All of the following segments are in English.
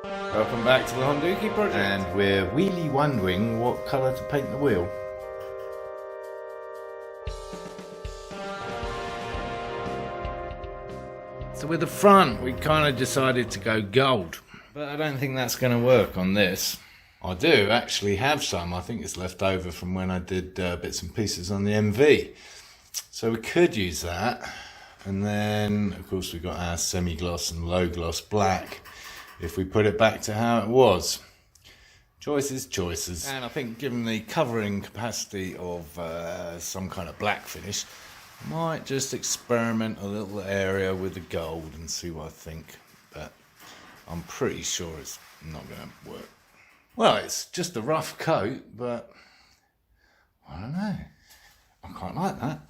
Welcome back to the Honda project. And we're really wondering what colour to paint the wheel. So with the front, we kind of decided to go gold. But I don't think that's going to work on this. I do actually have some. I think it's left over from when I did bits and pieces on the MV. So we could use that. And then, of course, we've got our semi-gloss and low-gloss black. If we put it back to how it was. Choices, choices. And I think given the covering capacity of some kind of black finish, I might just experiment a little area with the gold and see what I think. But I'm pretty sure it's not going to work. Well, it's just a rough coat, but I don't know. I quite like that.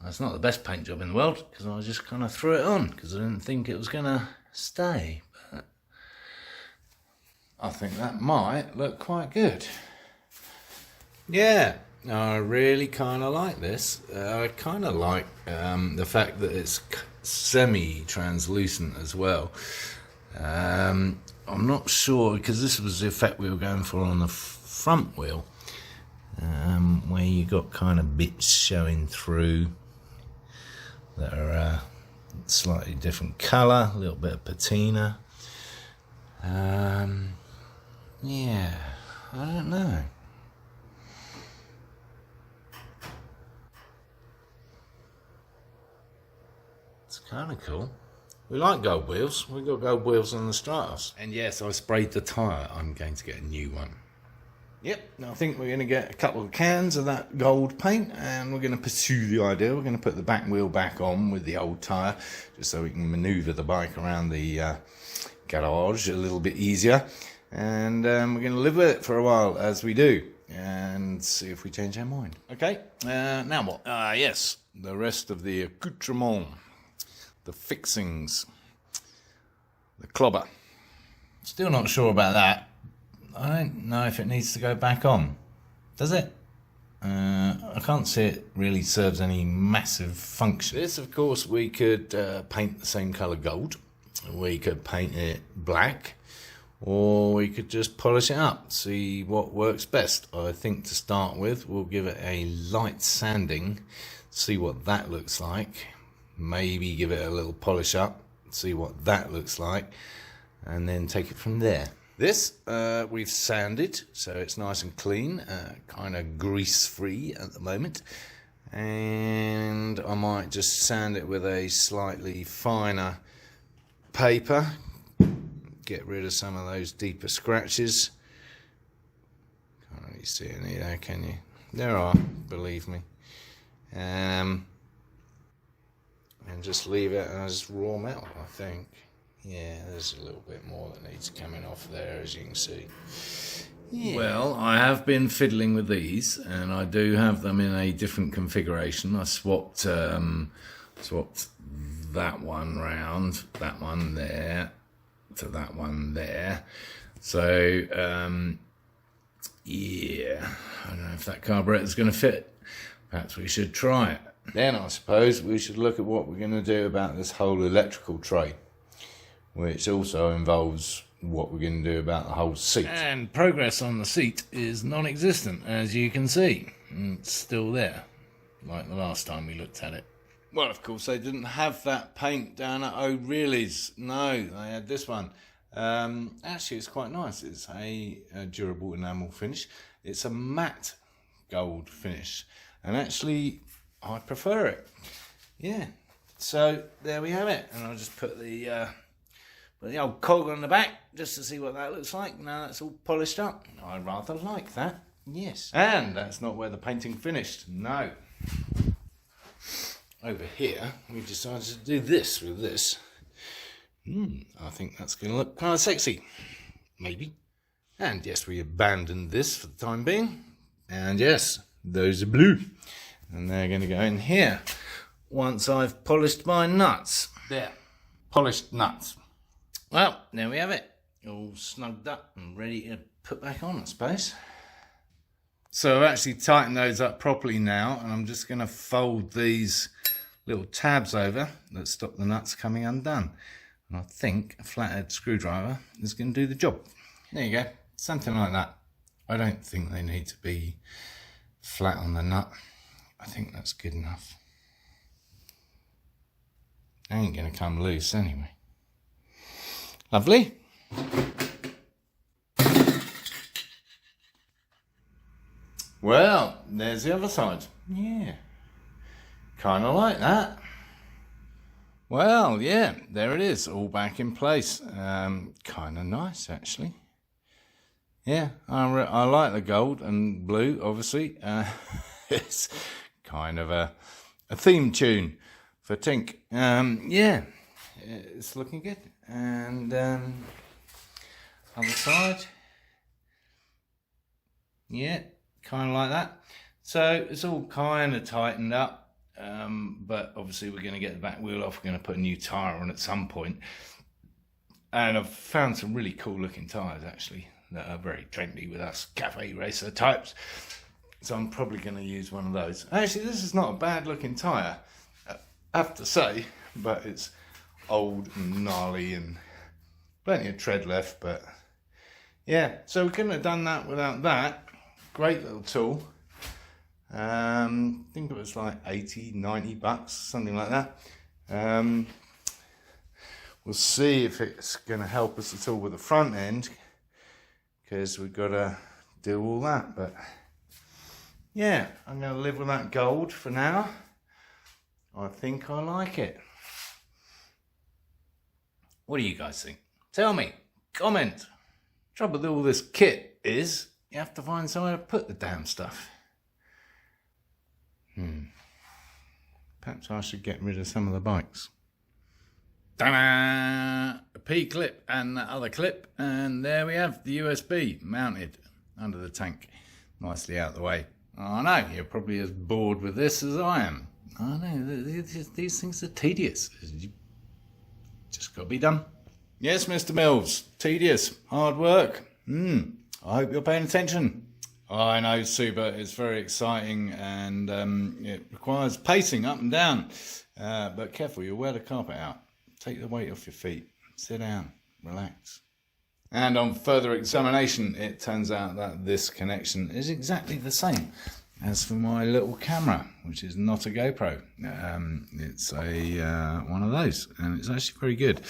It's not the best paint job in the world because I just kind of threw it on because I didn't think it was going to stay. But I think that might look quite good. Yeah, I really kind of like this. I kind of like the fact that it's semi-translucent as well. I'm not sure because this was the effect we were going for on the front wheel, where you got kind of bits showing through that are slightly different colour, a little bit of patina. Yeah, I don't know. It's kind of cool. We like gold wheels. We've got gold wheels on the Stratos. And yes, I sprayed the tyre. I'm going to get a new one. Yep, I think we're going to get a couple of cans of that gold paint and we're going to pursue the idea. We're going to put the back wheel back on with the old tyre just so we can manoeuvre the bike around the garage a little bit easier. And we're going to live with it for a while as we do and see if we change our mind. Okay, now what? Yes, the rest of the accoutrement, the fixings, the clobber. Still not sure about that. I don't know if it needs to go back on. Does it? I can't see it really serves any massive function. This, of course, we could paint the same colour gold. We could paint it black. Or we could just polish it up, see what works best. I think to start with, we'll give it a light sanding, see what that looks like. Maybe give it a little polish up, see what that looks like. And then take it from there. This we've sanded, so it's nice and clean, kind of grease-free at the moment. And I might just sand it with a slightly finer paper. Get rid of some of those deeper scratches. Can't really see any there, can you? There are, believe me. And just leave it as raw metal, I think. Yeah, there's a little bit more that needs coming off there, as you can see. Yeah. Well, I have been fiddling with these, and I do have them in a different configuration. I swapped that one round, that one there, to that one there. So, yeah, I don't know if that carburetor is going to fit. Perhaps we should try it. Then I suppose we should look at what we're going to do about this whole electrical tray, which also involves what we're going to do about the whole seat. And progress on the seat is non-existent, as you can see. It's still there, like the last time we looked at it. Well, of course, they didn't have that paint down at O'Reilly's. No, they had this one. Actually, it's quite nice. It's a durable enamel finish. It's a matte gold finish. And actually, I prefer it. Yeah. So, there we have it. And I'll just put the old cog on the back just to see what that looks like. Now that's all polished up. I rather like that. Yes. And that's not where the painting finished. No. Over here, we've decided to do this with this. I think that's going to look kind of sexy. Maybe. And yes, we abandoned this for the time being. And yes, those are blue. And they're going to go in here once I've polished my nuts. There. Polished nuts. Well, there we have it. All snugged up and ready to put back on, I suppose. So I've actually tightened those up properly now, and I'm just going to fold these little tabs over that stop the nuts coming undone. And I think a flathead screwdriver is going to do the job. There you go, something like that. I don't think they need to be flat on the nut. I think that's good enough. They ain't going to come loose anyway. Lovely. Well, there's the other side. Yeah, kind of like that. Well, yeah, there it is, all back in place. Kind of nice, actually. Yeah, I like the gold and blue, obviously. It's kind of a theme tune for Tink. Yeah, it's looking good. And other side. Yeah, kind of like that. So it's all kind of tightened up. But obviously we're going to get the back wheel off. We're going to put a new tyre on at some point. And I've found some really cool looking tyres, actually, that are very trendy with us cafe racer types. So I'm probably going to use one of those. Actually, this is not a bad looking tyre, I have to say, but it's old and gnarly and plenty of tread left. But yeah, so we couldn't have done that without that. Great little tool. I think it was like 80, 90 bucks, something like that. We'll see if it's going to help us at all with the front end, because we've got to do all that. But yeah, I'm going to live with that gold for now. I think I like it. What do you guys think? Tell me, comment. Trouble with all this kit is you have to find somewhere to put the damn stuff. Perhaps I should get rid of some of the bikes. Ta-da! A P clip and that other clip, and there we have the USB mounted under the tank, nicely out of the way. I know you're probably as bored with this as I am. I know these things are tedious. Just got to be done. Yes, Mr. Mills, tedious, hard work. I hope you're paying attention. I know, Super, it's very exciting, and it requires pacing up and down. But careful, you'll wear the carpet out. Take the weight off your feet. Sit down. Relax. And on further examination, it turns out that this connection is exactly the same as for my little camera, which is not a GoPro. It's a one of those, and it's actually very good.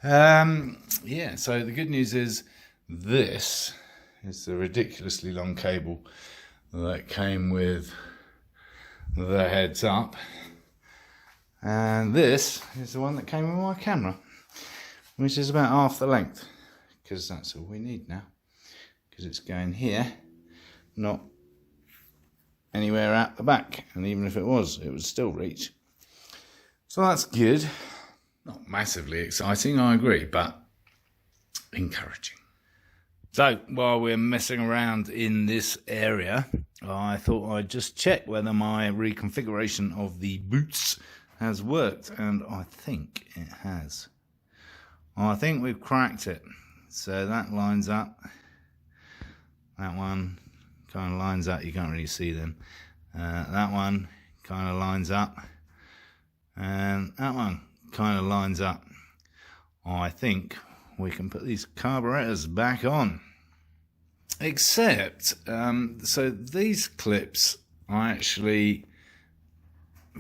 Yeah, so the good news is this is the ridiculously long cable that came with the heads up, and this is the one that came with my camera, which is about half the length, because that's all we need now, because it's going here, not anywhere at the back, and even if it was, it would still reach. So that's good. Not massively exciting, I agree, but encouraging. So while we're messing around in this area, I thought I'd just check whether my reconfiguration of the boots has worked, and I think it has. I think we've cracked it. So that lines up. That one kind of lines up. You can't really see them. That one kind of lines up, and that one kind of lines up. I think we can put these carburetors back on. Except, so these clips I actually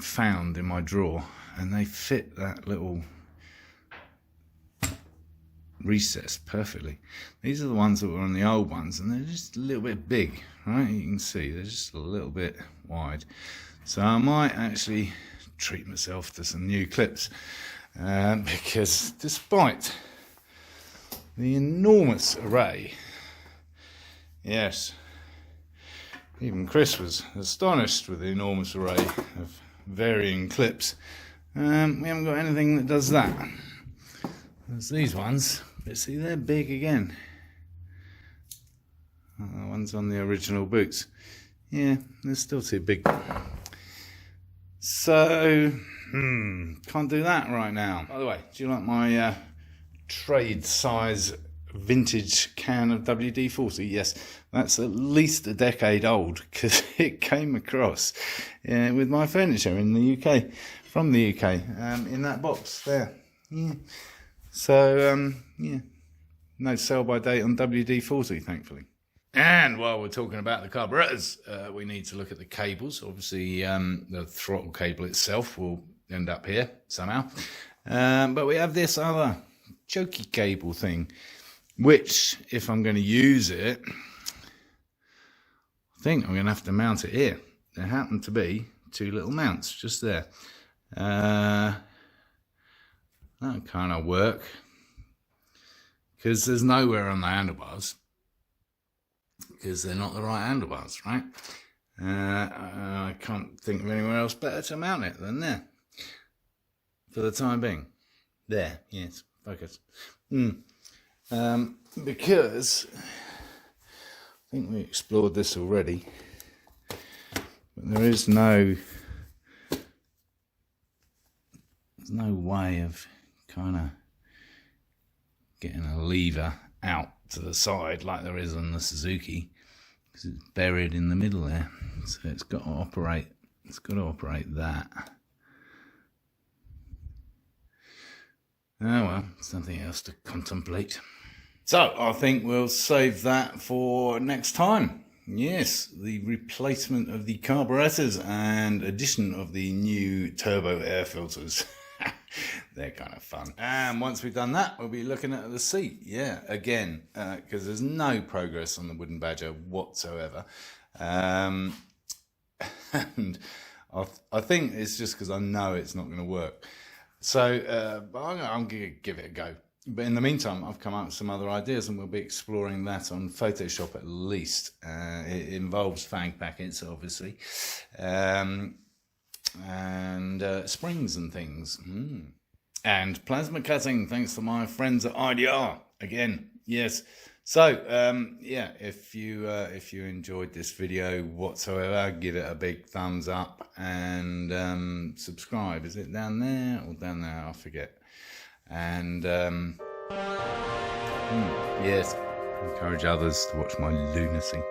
found in my drawer, and they fit that little recess perfectly. These are the ones that were on the old ones, and they're just a little bit big, right? You can see they're just a little bit wide. So I might actually treat myself to some new clips, because despite the enormous array, yes, even Chris was astonished with the enormous array of varying clips, we haven't got anything that does that. There's these ones, but see, they're big again. The ones on the original boots, yeah, they're still too big. So, can't do that right now. By the way, do you like my trade size vintage can of WD-40? Yes, that's at least a decade old, because it came across with my furniture in the UK, from the UK, in that box there. Yeah. So, yeah, no sell-by date on WD-40, thankfully. And while we're talking about the carburetors, we need to look at the cables. Obviously, the throttle cable itself will end up here somehow. But we have this other jokey cable thing, which, if I'm going to use it, I think I'm going to have to mount it here. There happen to be two little mounts just there. That kind of work, because there's nowhere on the handlebars, because they're not the right handlebars, right? I can't think of anywhere else better to mount it than there, for the time being. There, yes, focus. Because I think we explored this already, but there is no way of kind of getting a lever out to the side like there is on the Suzuki, because it's buried in the middle there. So it's got to operate that. Oh well, something else to contemplate. So I think we'll save that for next time. Yes, the replacement of the carburetors and addition of the new turbo air filters. They're kind of fun. And once we've done that, we'll be looking at the seat. Yeah, again, because there's no progress on the Wooden Badger whatsoever. And I think it's just because I know it's not going to work. So I'm going to give it a go. But in the meantime, I've come up with some other ideas, and we'll be exploring that on Photoshop at least. It involves fang packets, obviously, and springs and things. And plasma cutting, thanks to my friends at IDR. Again, yes. So, yeah, if you enjoyed this video whatsoever, give it a big thumbs up and subscribe. Is it down there or down there? I forget. And yes, encourage others to watch my lunacy.